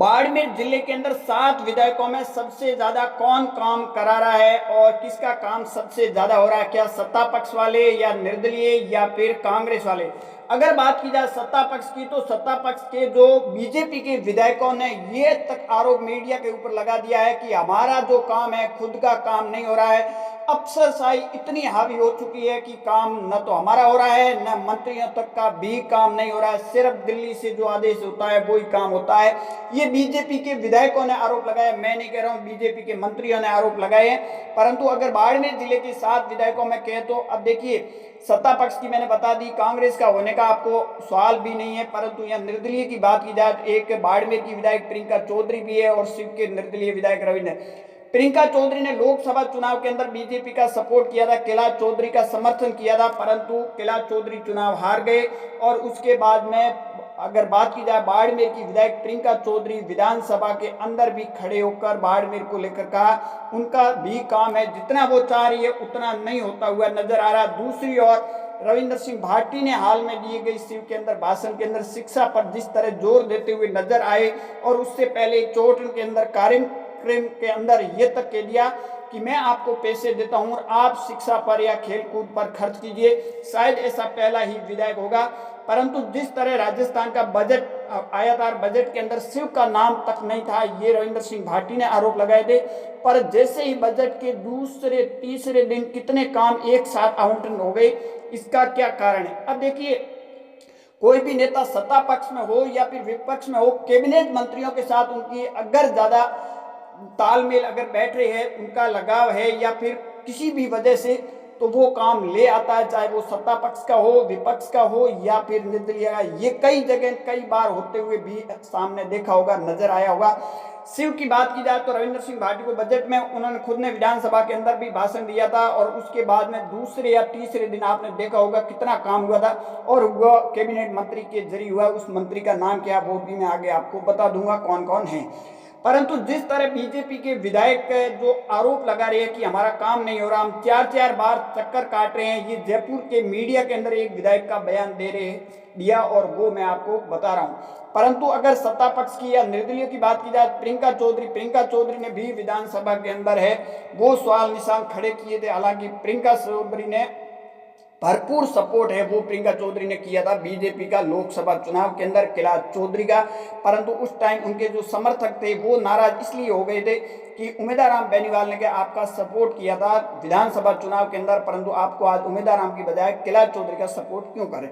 बाड़मेर जिले के अंदर 7 विधायकों में सबसे ज्यादा कौन काम करा रहा है और किसका काम सबसे ज्यादा हो रहा है? क्या सत्ता पक्ष वाले या निर्दलीय या फिर कांग्रेस वाले? अगर बात की जाए सत्ता पक्ष की तो सत्ता पक्ष के जो बीजेपी के विधायकों ने ये तक आरोप मीडिया के ऊपर लगा दिया है कि हमारा जो काम है खुद का काम नहीं हो रहा है। अफसरशाही इतनी हावी हो चुकी है कि काम न तो हमारा हो रहा है न मंत्रियों तक का भी काम नहीं हो रहा है, सिर्फ दिल्ली से जो आदेश होता है वही काम होता है। ये बीजेपी के विधायकों ने आरोप लगाया, मैं नहीं कह रहा हूं, बीजेपी के मंत्रियों ने आरोप लगाए हैं। परंतु अगर बाड़मेर जिले के 7 विधायकों में कहे तो अब देखिए, सत्ता पक्ष की मैंने बता दी, कांग्रेस का होने का आपको सवाल भी नहीं है। परंतु यहाँ निर्दलीय की बात की जाए, एक बाड़मेर की विधायक प्रियंका चौधरी भी है और शिव के निर्दलीय विधायक रविंद्र। प्रियंका चौधरी ने लोकसभा चुनाव के अंदर बीजेपी का सपोर्ट किया था, कैलाश चौधरी का समर्थन किया था, परंतु कैलाश चौधरी चुनाव हार गए। और उसके बाद में अगर बात की जाए बाड़मेर की विधायक प्रियंका चौधरी विधानसभा के अंदर भी खड़े होकर बाड़मेर को लेकर कहा उनका भी काम है, जितना वो चाह रही है उतना नहीं होता हुआ नजर आ रहा। दूसरी ओर रविंद्र सिंह भाटी ने हाल में दिए गए शिव के अंदर भाषण के अंदर शिक्षा पर जिस तरह जोर देते हुए नजर आए, और उससे पहले चोटन के अंदर कार्यक्रम के अंदर ये तक कह दिया कि मैं आपको पैसे देता हूं और आप शिक्षा पर या खेलकूद पर खर्च कीजिए। शायद ऐसा पहला ही विधायक होगा। परंतु जिस तरह राजस्थान का बजट आया था, बजट के अंदर शिव का नाम तक नहीं था, ये रविंद्र सिंह भाटी ने आरोप लगाए थे। पर जैसे ही बजट के दूसरे तीसरे दिन कितने काम एक साथ आवंटन हो गए, इसका क्या कारण है? अब देखिए, कोई भी नेता सत्ता पक्ष में हो या फिर विपक्ष में हो, कैबिनेट मंत्रियों के साथ उनकी अगर ज्यादा तालमेल अगर बैठ रहे हैं, उनका लगाव है या फिर किसी भी वजह से, तो वो काम ले आता है, चाहे वो सत्ता पक्ष का हो, विपक्ष का हो या फिर निर्दलीय का। ये कई जगह कई बार होते हुए भी सामने देखा होगा, नजर आया होगा। शिव की बात की जाए तो रविंद्र सिंह भाटी को बजट में उन्होंने खुद ने विधानसभा के अंदर भी भाषण दिया था, और उसके बाद में दूसरे या तीसरे दिन आपने देखा होगा कितना काम हुआ था, और वह कैबिनेट मंत्री के जरिए हुआ। उस मंत्री का नाम क्या, वो भी मैं आगे आपको बता दूंगा कौन कौन है। परंतु जिस तरह बीजेपी के विधायक जो आरोप लगा रहे हैं कि हमारा काम नहीं हो रहा, हम 4-4 बार चक्कर काट रहे हैं, ये जयपुर के मीडिया के अंदर एक विधायक का बयान दिया और वो मैं आपको बता रहा हूं। परंतु अगर सत्ता पक्ष की या निर्दलीय की बात की जाए, प्रियंका चौधरी ने भी विधानसभा के अंदर है वो सवाल निशान खड़े किए थे। हालांकि प्रियंका चौधरी ने भरपूर सपोर्ट है वो प्रियंका चौधरी ने किया था बीजेपी का लोकसभा चुनाव के अंदर कैलाश चौधरी का। परंतु उस टाइम उनके जो समर्थक थे वो नाराज इसलिए हो गए थे कि उमेदाराम बेनीवाल ने आपका सपोर्ट किया था विधानसभा चुनाव के अंदर, परंतु आपको आज उमेदाराम की बजाय कैलाश चौधरी का सपोर्ट क्यों करें।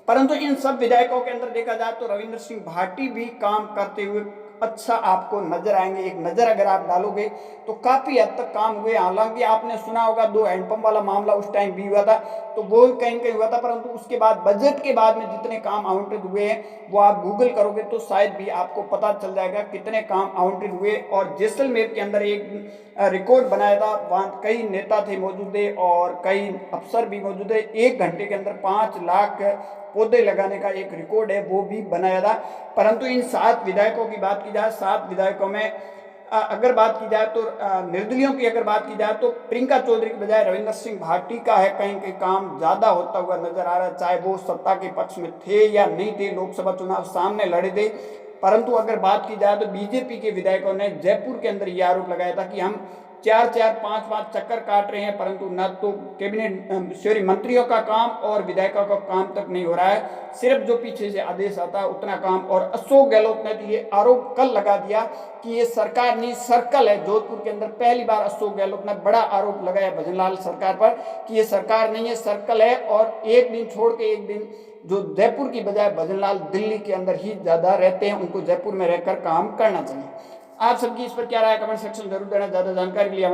परंतु इन सब विधायकों के अंदर देखा जाए तो रविंद्र सिंह भाटी भी काम करते हुए अच्छा आपको नजर आएंगे। एक नजर अगर आप डालोगे तो काफी हद तक काम हुए। हालांकि आपने सुना होगा 2 हैंडपंप वाला मामला उस टाइम भी हुआ था, तो वो कहीं कहीं हुआ था, परंतु उसके बाद बजट के बाद में जितने काम आवंटित हुए हैं वो आप गूगल करोगे तो शायद भी आपको पता चल जाएगा कितने काम आवंटित हुए। और जैसलमेर के अंदर एक रिकॉर्ड बनाया था, वहाँ कई नेता थे मौजूद थे और कई अफसर भी मौजूद है। 1 घंटे के अंदर 5 लाख पौधे लगाने का एक रिकॉर्ड है, वो भी बनाया था। परंतु इन 7 विधायकों की बात की जाए, 7 विधायकों में अगर बात की जाए तो निर्दलियों की अगर बात की जाए तो प्रियंका चौधरी की बजाय रविंद्र सिंह भाटी का है कहीं कहीं काम ज्यादा होता हुआ नजर आ रहा है, चाहे वो सत्ता के पक्ष में थे या नहीं थे, लोकसभा चुनाव सामने लड़े थे। परंतु अगर बात की जाए तो बीजेपी के विधायकों ने जयपुर के अंदर यह आरोप लगाया था कि हम 4-4, 5-5 चक्कर काट रहे हैं, परंतु न तो कैबिनेट मंत्रियों का काम और विधायकों का काम तक नहीं हो रहा है, सिर्फ जो पीछे से आदेश आता है उतना काम। और अशोक गहलोत ने तो ये आरोप कल लगा दिया कि ये सरकार नहीं सर्कल है। जोधपुर के अंदर पहली बार अशोक गहलोत ने बड़ा आरोप लगाया भजनलाल सरकार पर कि ये सरकार नहीं है, सर्कल है। और एक दिन छोड़ के एक दिन जो जयपुर की बजाय भजनलाल दिल्ली के अंदर ही ज्यादा रहते हैं, उनको जयपुर में रहकर काम करना चाहिए। आप सबकी इस पर क्या राय, कमेंट सेक्शन जरूर देना। ज्यादा जानकारी के लिए